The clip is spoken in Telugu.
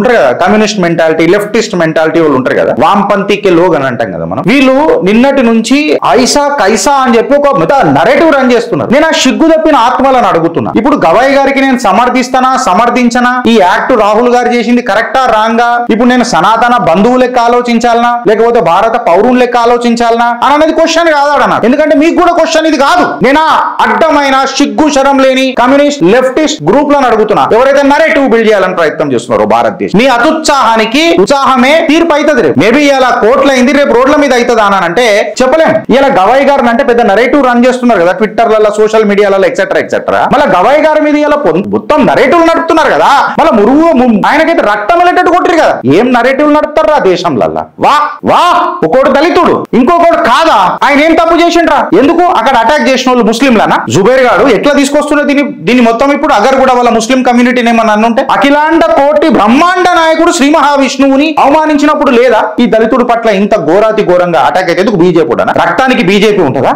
ఉంటారు కదా, కమ్యూనిస్ట్ మెంటాలిటీ, లెఫ్టిస్ట్ మెంటాలిటీ వాళ్ళు ఉంటారు కదా, వాంపంథీకి లోగ్ అని అంటాం కదా మనం. వీళ్ళు నిన్నటి నుంచి ఐసా కైసా అని చెప్పి ఒక నరేటివ్ రన్ చేస్తున్నారు. నేను ఆ సిగ్గు తప్పిన ఆత్మలను అడుగుతున్నా. ఇప్పుడు గవాయి గారికి నేను సమర్థించనా? ఈ యాక్ట్ రాహుల్ గారు చేసింది కరెక్టా రాంగా? ఇప్పుడు నేను సనాతన బంధువు లెక్క ఆలోచించాలనా, లేకపోతే భారత పౌరులు లెక్క ఆలోచించాలనా అని అనేది క్వశ్చన్ కాదాడన్నా. ఎందుకంటే మీకు కూడా క్వశ్చన్ ఇది కాదు. నేను అడ్డమైన సిగ్గు శరం లేని కమ్యూనిస్ట్ లెఫ్టిస్ట్ గ్రూప్ లను అడుగుతున్నా, ఎవరైతే నరేటివ్ బిల్డ్ చేయాలని ప్రయత్నం చేస్తున్నారో భారతదేశం. మీ అతుత్సాహానికి ఉత్సాహమే తీర్పు అవుతుంది. రేపు మేబీ ఇలా కోట్లయింది, రేపు రోడ్ల మీద అవుతుందా అని అంటే చెప్పలేం. ఇలా గవాయి గారిని అంటే పెద్ద నరేటివ్ రన్ చేస్తున్నారు కదా ట్విట్టర్లలో, సోషల్ మీడియాలలో ఎక్సెట్రా. మళ్ళీ గవాయి గారి మీద ఇలా మొత్తం నరేటివ్లు నడుపుతున్నారు కదా. మళ్ళీ ఆయనకైతే రక్తం వెళ్ళేటట్టు కొట్టిరు కదా. ఏం నరేటివ్లు నడుపుతారా దేశంలో? వా ఒకడు దళితుడు, ఇంకొకడు కాదా? ఆయన ఏం తప్పు చేసిండ్రా? ఎందుకు అక్కడ అటాక్ చేసిన వాళ్ళు ముస్లింలనా? జుబేర్ గారు ఎట్లా తీసుకొస్తున్నారు దీన్ని మొత్తం? ఇప్పుడు అగర్ కూడా వాళ్ళ ముస్లిం కమ్యూనిటీని ఏమన్నా అనుంటే అఖిలాండ కోటి బ్రహ్మాండ నాయకుడు శ్రీ మహావిష్ణువుని అవమానించినప్పుడు లేదా ఈ దళితుడు పట్ల ఇంత ఘోరాతి ఘోరంగా అటాక్ అయితే ఎందుకు? బీజేపీ రక్తానికి బీజేపీ ఉంటుందా?